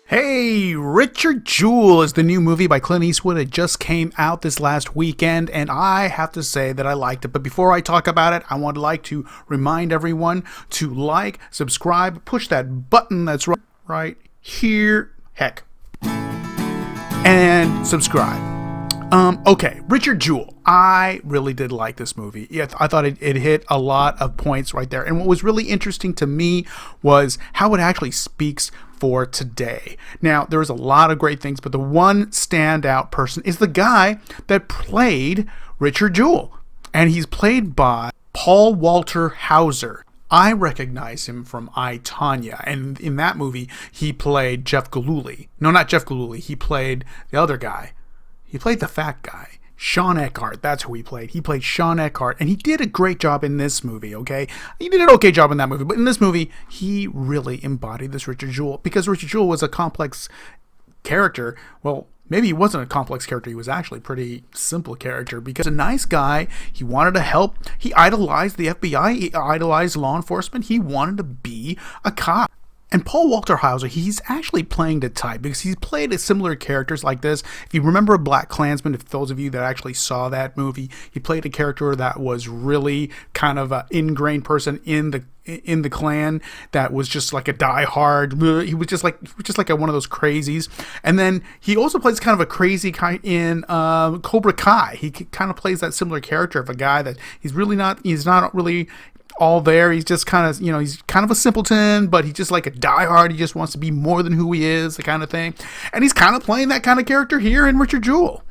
Hey, Richard Jewell is the new movie by Clint Eastwood. It just came out this last weekend, and I have to say that I liked it. But before I talk about it, I would like to remind everyone to like, subscribe, push that button that's right here, heck, and subscribe. Okay, Richard Jewell. I really did like this movie. Yeah, I thought it hit a lot of points right there. And what was really interesting to me was how it actually speaks for today. Now, there was a lot of great things, but the one standout person is the guy that played Richard Jewell. And he's played by Paul Walter Hauser. I recognize him from I, Tonya, and in that movie, he played Jeff Gillooly. No, not Jeff Gillooly. He played the other guy. He played the fat guy. Sean Eckhart, that's who he played. He played Sean Eckhart, and he did a great job in this movie, okay? He did an okay job in that movie, but in this movie, he really embodied this Richard Jewell, because Richard Jewell was a complex character. Well, maybe he wasn't a complex character. He was actually a pretty simple character, because a nice guy, he wanted to help. He idolized the FBI. He idolized law enforcement. He wanted to be a cop. And Paul Walter Hauser, he's actually playing the type because he's played similar characters like this. If you remember Black Klansman, if those of you that actually saw that movie, he played a character that was really kind of an ingrained person in the Klan that was just like a diehard. He was just like one of those crazies. And then he also plays kind of a crazy guy in Cobra Kai. He kind of plays that similar character of a guy that he's not really all there. He's just kind of, he's kind of a simpleton, but he's just like a diehard. He just wants to be more than who he is, the kind of thing. And he's kind of playing that kind of character here in Richard Jewell.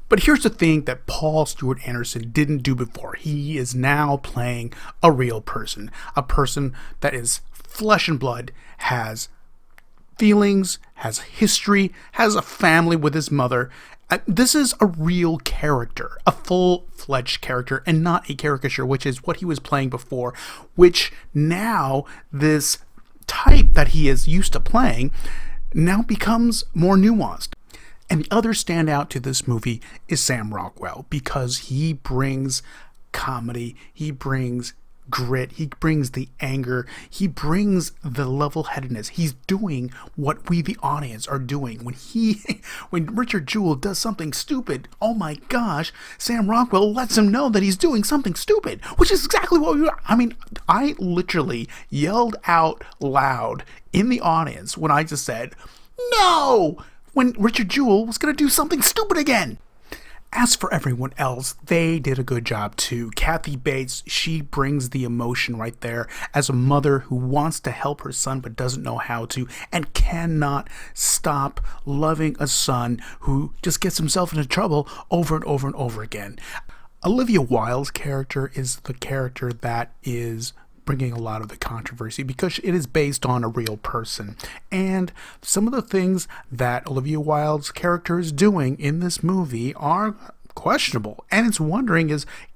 But here's the thing that Paul Stewart Anderson didn't do before. He is now playing a real person, a person that is flesh and blood, has feelings, has history, has a family with his mother. This is a real character, a full-fledged character, and not a caricature, which is what he was playing before, which now this type that he is used to playing now becomes more nuanced. And the other standout to this movie is Sam Rockwell, because he brings comedy, he brings grit, he brings the anger, he brings the level-headedness. He's doing what we, the audience, are doing. When Richard Jewell does something stupid, oh my gosh, Sam Rockwell lets him know that he's doing something stupid, which is exactly what I literally yelled out loud in the audience when I just said, no, when Richard Jewell was going to do something stupid again. As for everyone else, they did a good job too. Kathy Bates, she brings the emotion right there as a mother who wants to help her son but doesn't know how to and cannot stop loving a son who just gets himself into trouble over and over and over again. Olivia Wilde's character is the character that is bringing a lot of the controversy because it is based on a real person. And some of the things that Olivia Wilde's character is doing in this movie are questionable. And it's wondering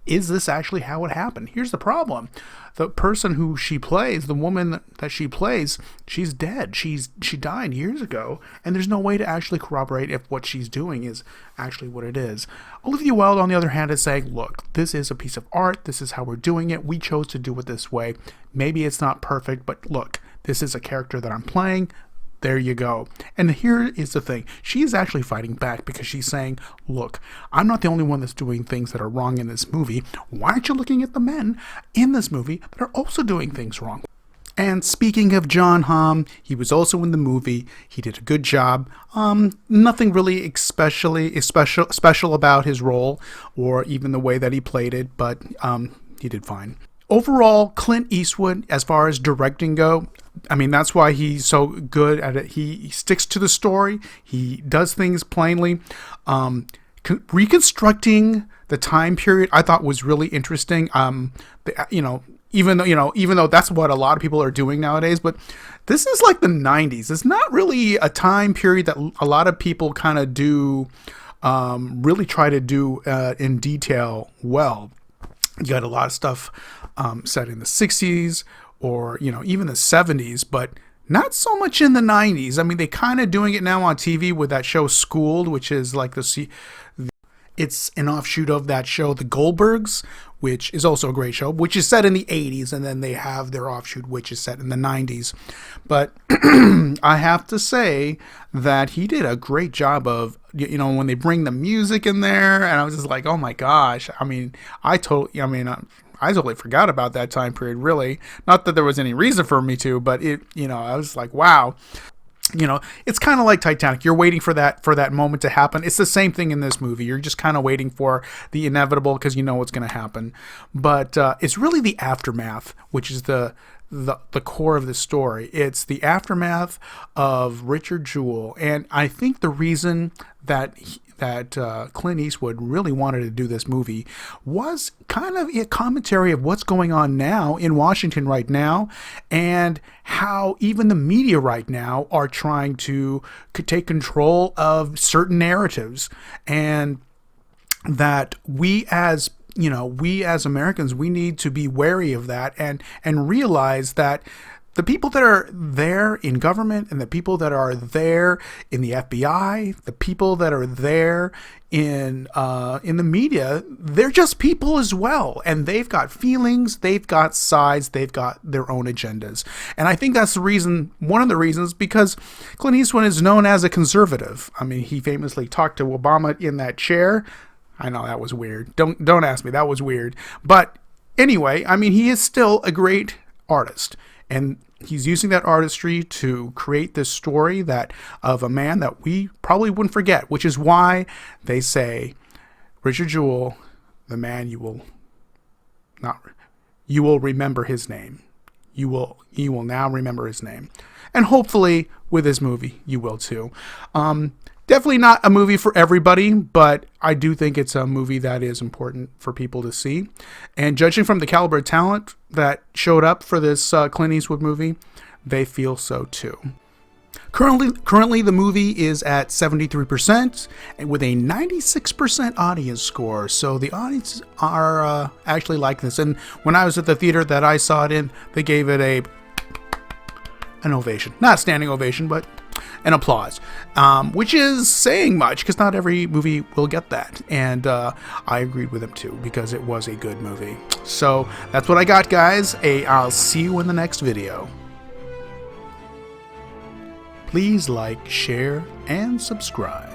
is this actually how it happened? Here's the problem. The person who she plays, the woman that she plays, she's dead. She died years ago, and there's no way to actually corroborate if what she's doing is actually what it is. Olivia Wilde, on the other hand, is saying, look, this is a piece of art. This is how we're doing it. We chose to do it this way. Maybe it's not perfect, but look, this is a character that I'm playing. There you go. And here is the thing. She is actually fighting back because she's saying, look, I'm not the only one that's doing things that are wrong in this movie. Why aren't you looking at the men in this movie that are also doing things wrong? And speaking of John Hamm, he was also in the movie. He did a good job. Nothing really special about his role or even the way that he played it, but he did fine. Overall, Clint Eastwood, as far as directing go, that's why he's so good at it. He sticks to the story. He does things plainly. Reconstructing the time period, I thought was really interesting. Even though that's what a lot of people are doing nowadays, but this is like the 90s. It's not really a time period that a lot of people kind of do, really try to do in detail well. You got a lot of stuff set in the 60s or, even the 70s, but not so much in the 90s. They kind of doing it now on TV with that show Schooled, which is like It's an offshoot of that show, The Goldbergs, which is also a great show, which is set in the 80s, and then they have their offshoot, which is set in the 90s. But I have to say that he did a great job of, when they bring the music in there, and I was just like, oh my gosh. I totally forgot about that time period, really. Not that there was any reason for me to, but I was like, wow. It's kind of like Titanic. You're waiting for that moment to happen. It's the same thing in this movie. You're just kind of waiting for the inevitable because you know what's going to happen. But it's really the aftermath, which is the core of the story. It's the aftermath of Richard Jewell. And I think the reason that Clint Eastwood really wanted to do this movie was kind of a commentary of what's going on now in Washington right now, and how even the media right now are trying to take control of certain narratives, and that we as Americans, we need to be wary of that and realize that the people that are there in government and the people that are there in the FBI, the people that are there in the media, they're just people as well. And they've got feelings, they've got sides, they've got their own agendas. And I think that's one of the reasons, because Clint Eastwood is known as a conservative. He famously talked to Obama in that chair. I know that was weird. Don't ask me. That was weird. But anyway, he is still a great artist. And he's using that artistry to create this story of a man that we probably wouldn't forget, which is why they say, Richard Jewell, the man you will remember his name. You will now remember his name. And hopefully with this movie, you will too. Definitely not a movie for everybody, but I do think it's a movie that is important for people to see. And judging from the caliber of talent that showed up for this Clint Eastwood movie, they feel so too. Currently, the movie is at 73% with a 96% audience score. So the audience are actually liking this. And when I was at the theater that I saw it in, they gave it an ovation. Not a standing ovation, but an applause, which is saying much because not every movie will get that. And I agreed with him too, because it was a good movie. So that's what I got, guys. I'll see you in the next video. Please like, share, and subscribe.